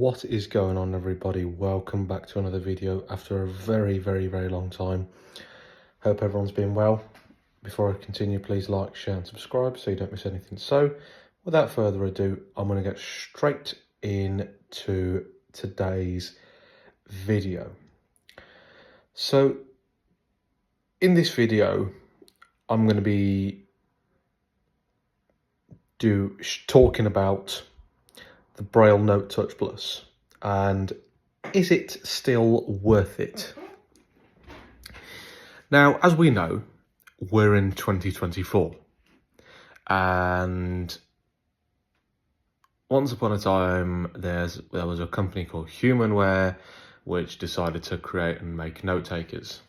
What is going on, everybody? Welcome back to another video after a very long time. Hope everyone's been well. Before I continue, please like, share and subscribe so you don't miss anything. So without further ado, I'm going to get straight into today's video. So in this video, I'm going to be talking about the Braille Note Touch Plus, and is it still worth it? Now, as we know, we're in 2024, and once upon a time there was a company called Humanware which decided to create and make note takers.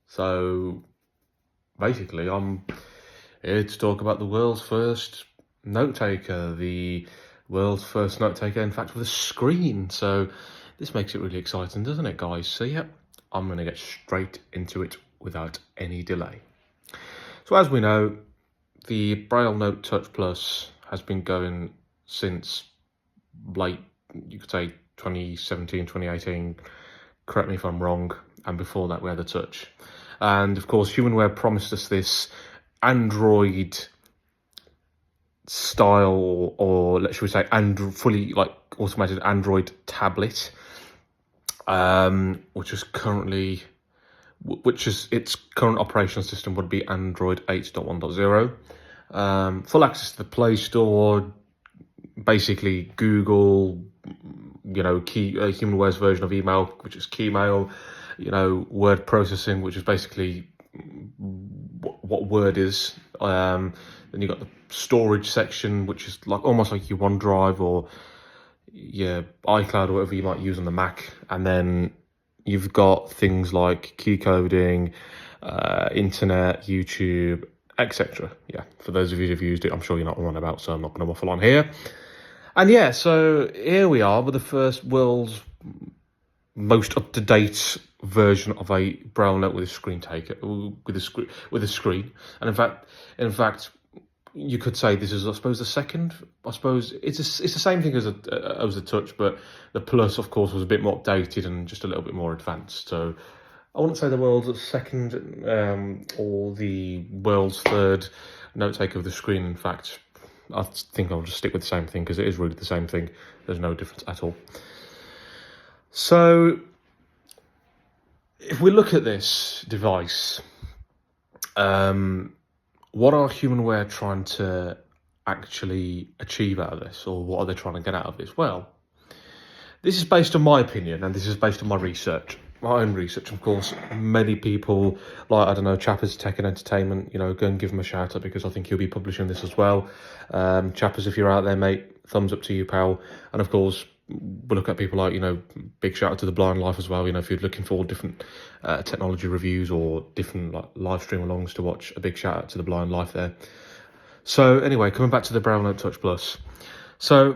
So basically I'm here to talk about the world's first note taker, the world's first note taker, in fact, with a screen. So this makes it really exciting, doesn't it, guys? So yeah, I'm going to get straight into it without any delay. So as we know, the Braille Note Touch Plus has been going since late, you could say 2017, 2018, correct me if I'm wrong, and before that we had the Touch. And of course, Humanware promised us this Android style, or should we say fully like automated Android tablet, which is its current operational system would be Android 8.1.0. Full access to the Play Store, basically Google, Humanware's version of email, which is Keymail, word processing, which is basically what Word is. Then you've got the storage section, which is almost like your OneDrive or your iCloud or whatever you might use on the Mac. And then you've got things like key coding, internet, YouTube, etc. Yeah, for those of you who've used it, I'm sure you're not on about, so I'm not going to waffle on here. And yeah, so here we are with the world's most up-to-date version of a Braille note with a screen taker, with a screen. And in fact, you could say this is, I suppose, the second. I suppose it's the same thing as the Touch, but the Plus, of course, was a bit more updated and just a little bit more advanced. So I wouldn't say the world's second or the world's third note taker of the screen. In fact, I think I'll just stick with the same thing because it is really the same thing. There's no difference at all. So if we look at this device, what are Humanware trying to actually achieve out of this, or what are they trying to get out of this? Well, this is based on my opinion, and this is based on my own research. Of course, many people, like, I don't know, Chappers Tech and Entertainment, go and give him a shout out, because I think he'll be publishing this as well. Chappers, if you're out there, mate, thumbs up to you, pal. And of course, we'll look at people like, big shout out to The Blind Life as well. If you're looking for different technology reviews or different live stream alongs to watch, a big shout out to The Blind Life there. So anyway, coming back to the Braille Note Touch Plus. So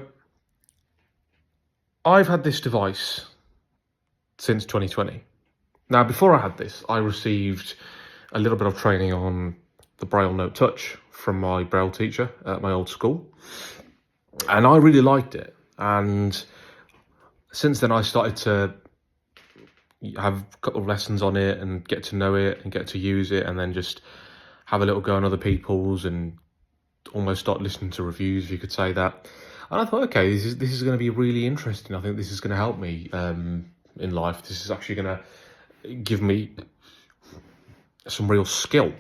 I've had this device since 2020. Now, before I had this, I received a little bit of training on the Braille Note Touch from my Braille teacher at my old school, and I really liked it. And since then, I started to have a couple of lessons on it and get to know it and get to use it, and then just have a little go on other people's and almost start listening to reviews, if you could say that. And I thought, okay, this is going to be really interesting. I think this is going to help me in life. This is actually going to give me some real skill.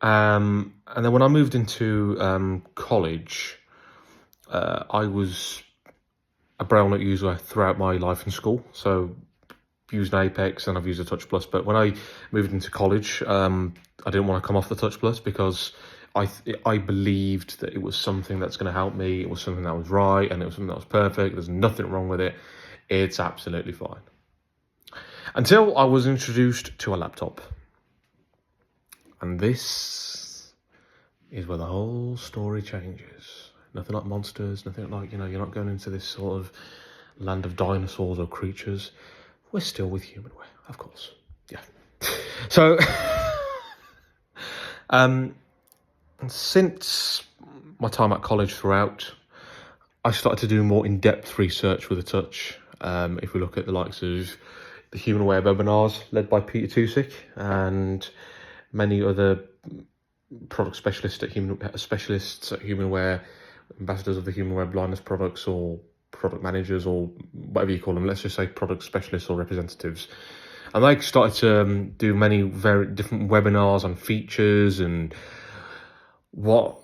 And then when I moved into college, I was a Braille Note user throughout my life in school. So used an Apex and I've used a Touch Plus. But when I moved into college, I didn't want to come off the Touch Plus because I believed that it was something that's going to help me. It was something that was right, and it was something that was perfect. There's nothing wrong with it. It's absolutely fine. Until I was introduced to a laptop. And this is where the whole story changes. Nothing like monsters, nothing like, you're not going into this sort of land of dinosaurs or creatures. We're still with Humanware, of course. Yeah. So, since my time at college throughout, I started to do more in-depth research with the touch. If we look at the likes of the Humanware webinars led by Peter Tusick and many other product specialists at Humanware, ambassadors of the Humanware blindness products, or product managers, or whatever you call them. Let's just say product specialists or representatives. And they started to do many very different webinars on features and what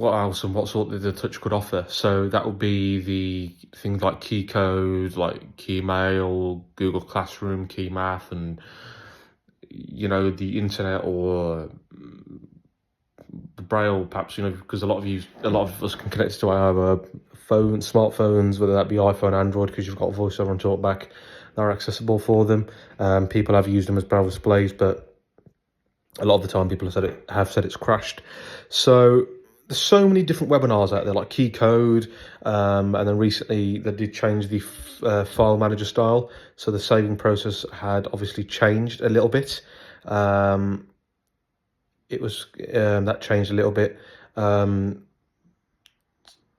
else and what sort of the touch could offer. So that would be the things like key code, like key mail, Google Classroom, key math, and the internet, or the Braille, perhaps, because a lot of us can connect to our smartphones, whether that be iPhone, Android, because you've got VoiceOver and TalkBack. They're accessible for them. People have used them as Braille displays, but a lot of the time people have said it's crashed. So there's so many different webinars out there, like key code, and then recently they did change the file manager style, so the saving process had obviously changed a little bit. It was that changed a little bit from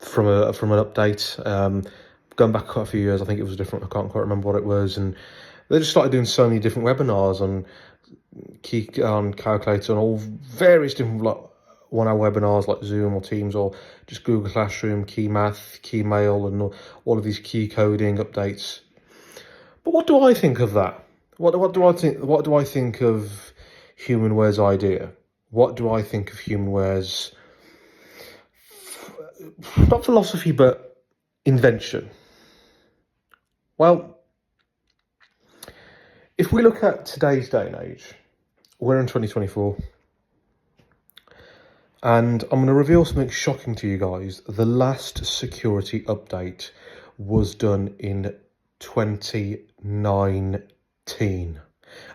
an update. Going back quite a few years, I think it was different. I can't quite remember what it was, and they just started doing so many different webinars on calculator and all various different like 1 hour webinars like Zoom or Teams or just Google Classroom, key math, key mail, and all of these key coding updates. But what do I think of that? What do I think? What do I think of Humanware's idea? What do I think of Humanware's not philosophy but invention? Well, if we look at today's day and age, we're in 2024, and I'm going to reveal something shocking to you guys. The last security update was done in 2019.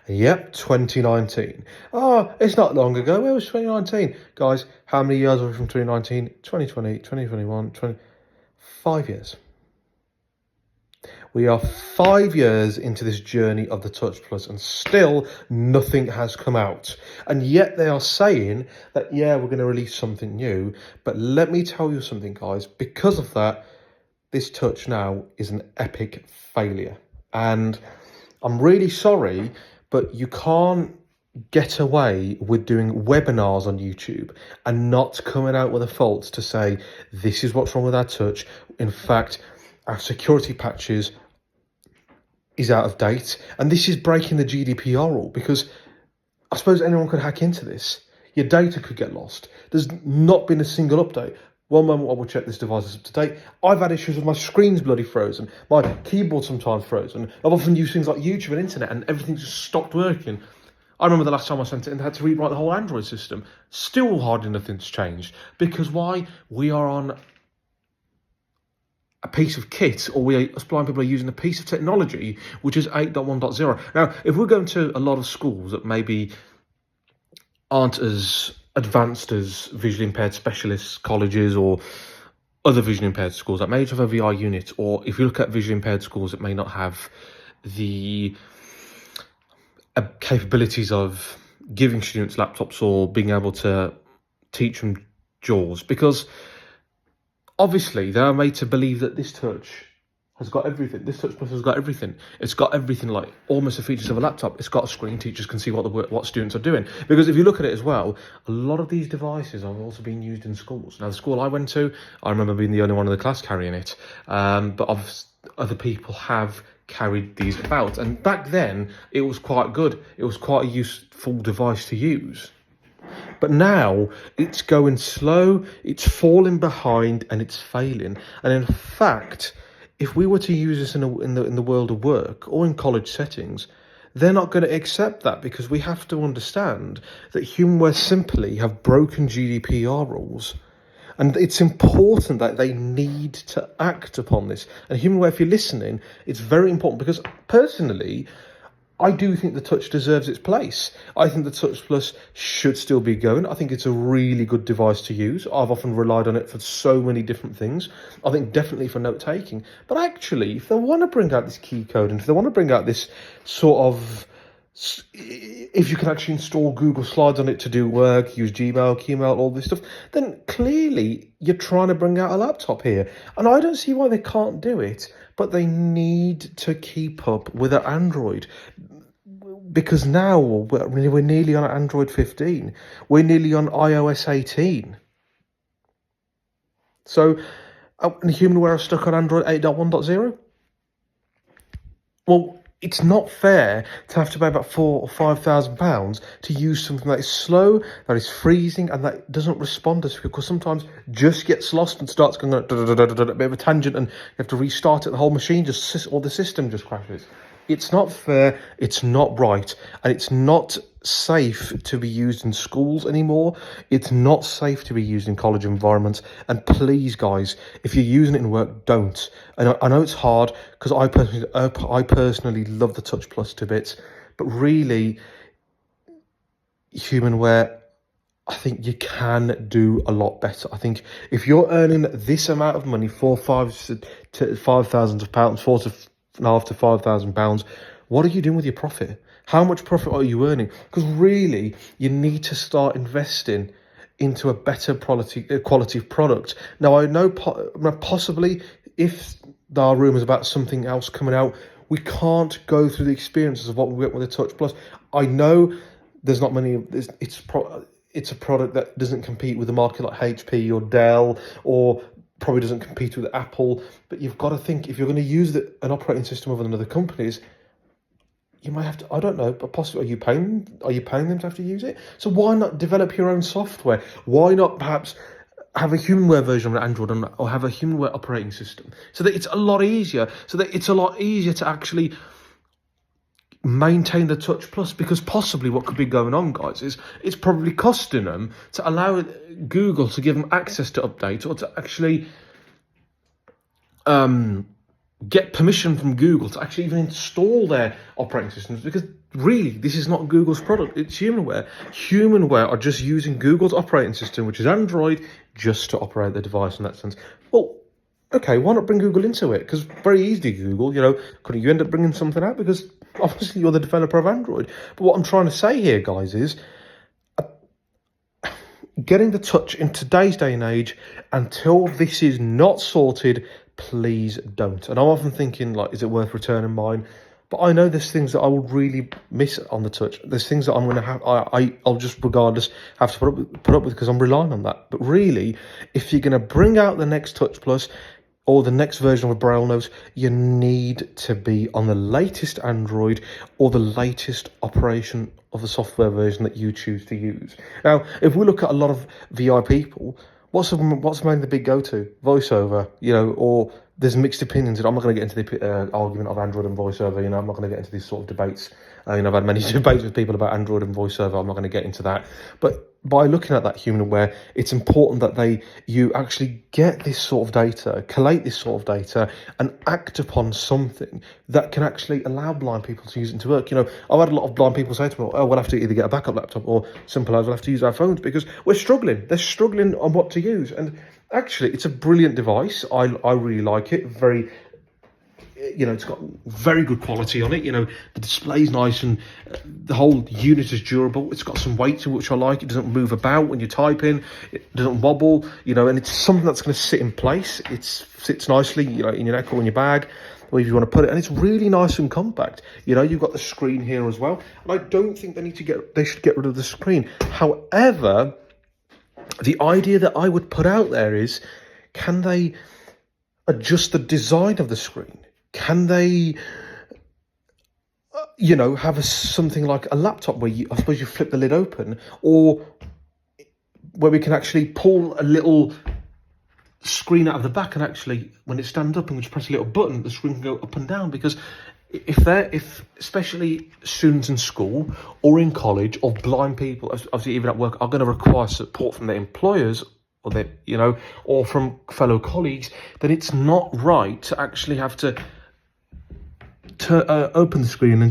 Yep, 2019. Oh, it's not long ago. Where was 2019? Guys, how many years are we from 2019? 2020, 2021, 5 years. We are 5 years into this journey of the Touch Plus, and still nothing has come out. And yet they are saying that, yeah, we're going to release something new. But let me tell you something, guys. Because of that, this Touch now is an epic failure. And I'm really sorry, but you can't get away with doing webinars on YouTube and not coming out with a fault to say, this is what's wrong with our Touch. In fact, our security patches is out of date, and this is breaking the GDPR rule, because I suppose anyone could hack into this. Your data could get lost. There's not been a single update. One moment I will check this device is up to date. I've had issues with my screen's bloody frozen. My keyboard sometimes frozen. I've often used things like YouTube and internet and everything just stopped working. I remember the last time I sent it and had to rewrite the whole Android system. Still hardly nothing's changed. Because why? We are on a piece of kit, or us blind people are using a piece of technology which is 8.1.0. Now, if we're going to a lot of schools that maybe aren't as advanced as visually impaired specialists, colleges, or other visually impaired schools that may have a VR unit, or if you look at visually impaired schools that may not have the capabilities of giving students laptops or being able to teach them JAWS, because obviously they are made to believe that this Touch has got everything. This Touch Plus has got everything. It's got everything, like almost the features of a laptop. It's got a screen. Teachers can see what students are doing. Because if you look at it as well, a lot of these devices are also being used in schools. Now, the school I went to, I remember being the only one in the class carrying it. But other people have carried these about. And back then, it was quite good. It was quite a useful device to use. But now it's going slow, it's falling behind, and it's failing. And in fact, if we were to use this in the world of work or in college settings, they're not going to accept that, because we have to understand that Humanware simply have broken GDPR rules. And it's important that they need to act upon this. And Humanware, if you're listening, it's very important, because personally, I do think the Touch deserves its place. I think the Touch Plus should still be going. I think it's a really good device to use. I've often relied on it for so many different things. I think definitely for note taking. But actually, if they want to bring out this key code, and if they want to bring out this sort of If you can actually install Google Slides on it to do work, use Gmail, Gmail, all this stuff, then clearly you're trying to bring out a laptop here. And I don't see why they can't do it, but they need to keep up with an Android. Because now we're nearly on Android 15. We're nearly on iOS 18. So, Humanware are stuck on Android 8.1.0? Well, it's not fair to have to pay about £4,000 or £5,000 to use something that is slow, that is freezing, and that doesn't respond as quick, because sometimes just gets lost and starts going a bit of a tangent, and you have to restart it. The whole machine or the system just crashes. It's not fair, it's not right, and it's not safe to be used in schools anymore. It's not safe to be used in college environments. And please, guys, if you're using it in work, don't. I know it's hard, because I personally love the Touch Plus to bits, but really, Humanware, I think you can do a lot better. I think if you're earning this amount of money, £4,000 to £5,000, what are you doing with your profit? How much profit are you earning? Because really, you need to start investing into a better quality of product. Now, I know possibly if there are rumours about something else coming out, we can't go through the experiences of what we get with the Touch Plus. I know there's not many. It's a product that doesn't compete with a market like HP or Dell, or probably doesn't compete with Apple. But you've got to think, if you're going to use an operating system of another company's, you might have to, I don't know, but possibly, are you paying them to have to use it? So why not develop your own software? Why not perhaps have a Humanware version of Android, or have a Humanware operating system, so that it's a lot easier, to actually maintain the Touch Plus? Because possibly what could be going on, guys, is it's probably costing them to allow Google to give them access to updates, or to actually get permission from Google to actually even install their operating systems, because really, this is not Google's product, it's Humanware. Humanware are just using Google's operating system, which is Android, just to operate the device in that sense. Well, okay, why not bring Google into it? Because very easily, Google, couldn't you end up bringing something out? Because obviously you're the developer of Android. But what I'm trying to say here, guys, is getting the Touch in today's day and age, until this is not sorted, please don't. And I'm often thinking, is it worth returning mine? But I know there's things that I would really miss on the Touch. There's things that I'm going to have, I'll just regardless have to put up with, because I'm relying on that. But really, if you're going to bring out the next Touch Plus, or the next version of a Braille note, you need to be on the latest Android, or the latest operation of the software version that you choose to use. Now, if we look at a lot of VI people, what's mainly the big go-to? VoiceOver, or there's mixed opinions. And I'm not going to get into the argument of Android and VoiceOver. I'm not going to get into these sort of debates. I've had many debates with people about Android and VoiceOver. I'm not going to get into that. But by looking at that Humanware, it's important that you actually get this sort of data, collate this sort of data, and act upon something that can actually allow blind people to use it to work. I've had a lot of blind people say to me, "Oh, we'll have to either get a backup laptop, or simple as we'll have to use our phones, because we're struggling." They're struggling on what to use. And actually, it's a brilliant device. I really like it. Very, it's got very good quality on it. The display's nice, and the whole unit is durable. It's got some weight to it, which I like. It doesn't move about when you type in. It doesn't wobble, and it's something that's going to sit in place. It sits nicely, in your neck or in your bag, or if you want to put it. And it's really nice and compact. You've got the screen here as well. And I don't think they should get rid of the screen. However, the idea that I would put out there is, can they adjust the design of the screen? Can they, have something like a laptop where I suppose you flip the lid open, or where we can actually pull a little screen out of the back, and actually, when it stands up and we just press a little button, the screen can go up and down. Because if especially students in school or in college, or blind people, obviously even at work, are going to require support from their employers, or from fellow colleagues, then it's not right to actually have to open the screen and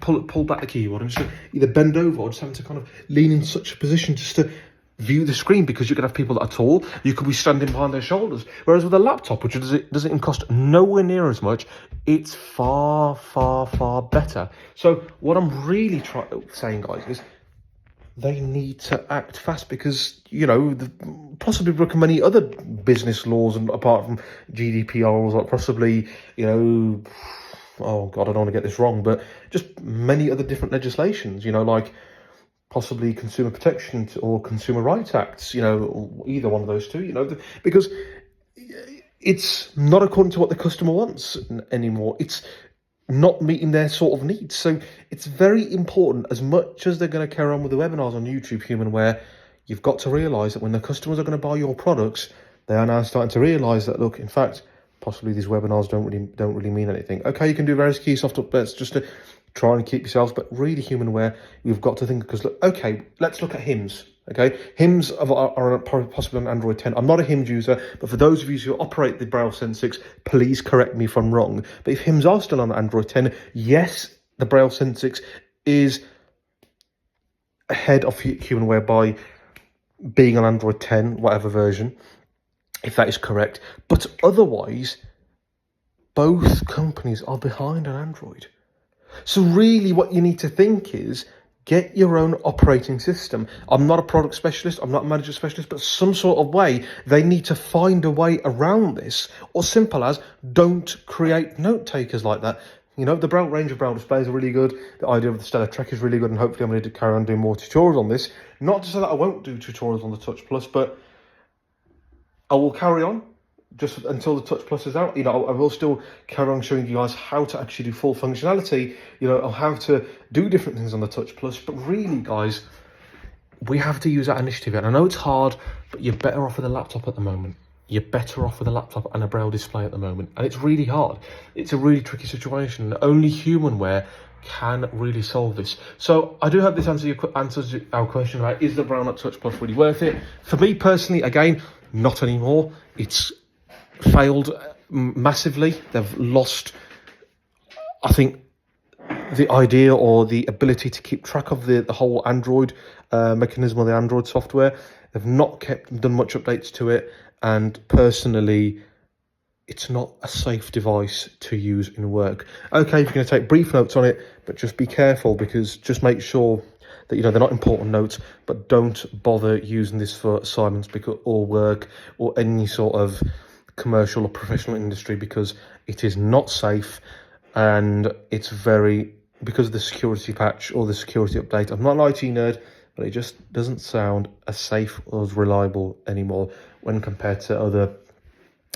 pull back the keyboard, and just either bend over, or just having to kind of lean in such a position just to view the screen, because you could have people that are tall, you could be standing behind their shoulders. Whereas with a laptop, which doesn't cost nowhere near as much, it's far, far, far better. So what I'm really saying, guys, is they need to act fast, because, possibly broken many other business laws, and apart from GDPR, like possibly, oh God, I don't want to get this wrong, but just many other different legislations, like possibly consumer protection or consumer rights acts, either one of those two, because it's not according to what the customer wants anymore. It's not meeting their sort of needs. So it's very important, as much as they're going to carry on with the webinars on YouTube, Humanware, you've got to realise that when the customers are going to buy your products, they are now starting to realise that, look, in fact, possibly these webinars don't really mean anything. Okay, you can do various key soft updates just to try and keep yourselves, but really, Humanware, you've got to think, because look, okay, let's look at HIMS. Okay, HIMS are possibly on Android 10. I'm not a HIMS user, but for those of you who operate the Braille Sense 6, please correct me if I'm wrong. But if HIMS are still on Android 10, yes, the Braille Sense 6 is ahead of Humanware by being on Android 10, whatever version, if that is correct. But otherwise, both companies are behind on Android. So really what you need to think is, get your own operating system. I'm not a product specialist, I'm not a manager specialist, but some sort of way, they need to find a way around this, or simple as, don't create note takers like that. The Braille range of Braille displays are really good. The idea of the Stellar Trek is really good, and hopefully I'm going to carry on doing more tutorials on this. Not to say that I won't do tutorials on the Touch Plus, but I will carry on just until the Touch Plus is out. I will still carry on showing you guys how to actually do full functionality, or how to do different things on the Touch Plus. But really, guys, we have to use that initiative. And I know it's hard, but you're better off with a laptop at the moment. You're better off with a laptop and a Braille display at the moment. And it's really hard. It's a really tricky situation. Only Humanware can really solve this. So I do hope this answers our question about, is the Braille Touch Plus really worth it? For me personally, again, not anymore. It's failed massively. They've lost, I think, the idea or the ability to keep track of the whole Android mechanism, or the Android software. They've not done much updates to it, and personally, it's not a safe device to use in work. Okay, if you're going to take brief notes on it, but just be careful, because just make sure that they're not important notes, but don't bother using this for assignments or work or any sort of commercial or professional industry, because it is not safe, and it's because of the security patch or the security update. I'm not an IT nerd, but it just doesn't sound as safe or as reliable anymore when compared to other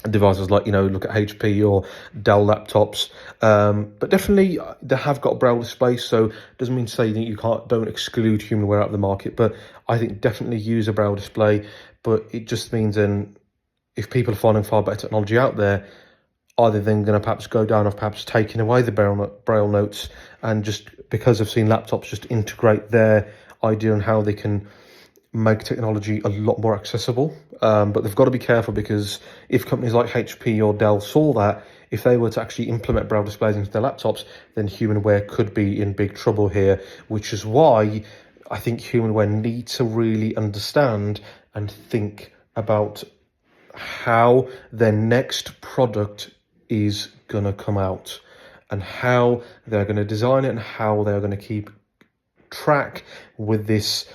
devices like, look at HP or Dell laptops. But definitely they have got Braille displays, so it doesn't mean to say that you don't exclude Humanware out of the market, but I think definitely use a Braille display. But it just means then, if people are finding far better technology out there, are they then going to perhaps go down of perhaps taking away the Braille notes, and just because I've seen laptops just integrate their idea on how they can make technology a lot more accessible. But they've got to be careful, because if companies like HP or Dell saw that, if they were to actually implement Braille displays into their laptops, then Humanware could be in big trouble here, which is why I think Humanware need to really understand and think about how their next product is going to come out, and how they're going to design it, and how they're going to keep track with this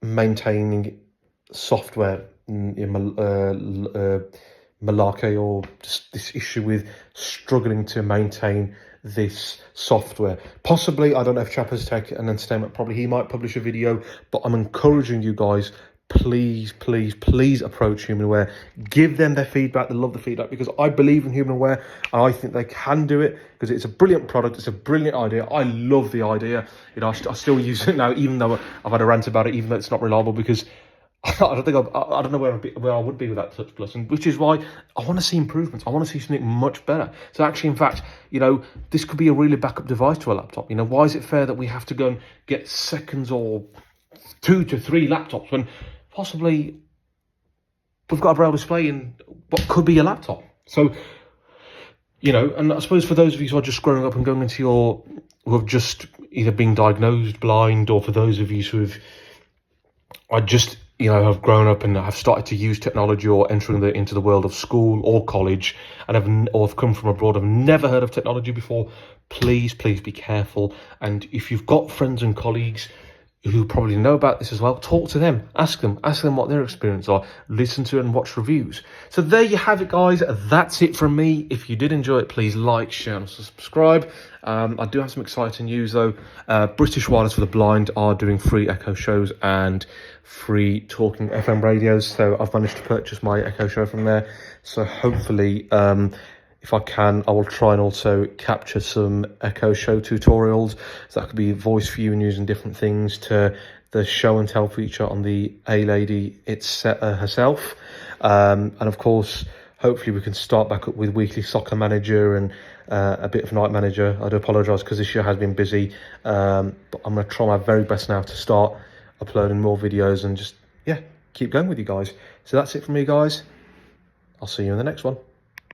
maintaining software malarkey, or just this issue with struggling to maintain this software. Possibly, I don't know if Chappers Tech and Entertainment, probably he might publish a video, but I'm encouraging you guys, please approach Humanware. Give them their feedback. They love the feedback, because I believe in Humanware, and I think they can do it, because it's a brilliant product. It's a brilliant idea. I love the idea. I still use it now, even though I've had a rant about it, even though it's not reliable, because I don't know where I would be with that Touch Plus, and which is why I want to see improvements. I want to see something much better. So actually, in fact, this could be a really backup device to a laptop. Why is it fair that we have to go and get seconds or 2 to 3 laptops when possibly we've got a Braille display in what could be a laptop? So, and I suppose for those of you who are just growing up and going into who have just either been diagnosed blind, or for those of you who are just you know, have grown up and have started to use technology or entering into the world of school or college and have come from abroad, have never heard of technology before, please be careful. And if you've got friends and colleagues who probably know about this as well, talk to them, ask them what their experience are, listen to it and watch reviews. So there you have it, guys. That's it from me. If you did enjoy it, please like, share and subscribe. I do have some exciting news though. British Wireless for the Blind are doing free Echo shows and free talking FM radios, so I've managed to purchase my Echo show from there. So hopefully, if I can, I will try and also capture some Echo show tutorials. So that could be voice viewing using different things to the show and tell feature on the A-Lady herself. And of course, hopefully we can start back up with weekly Soccer Manager and a bit of Night Manager. I do apologise because this year has been busy, but I'm going to try my very best now to start uploading more videos and just, yeah, keep going with you guys. So that's it from me, guys. I'll see you in the next one.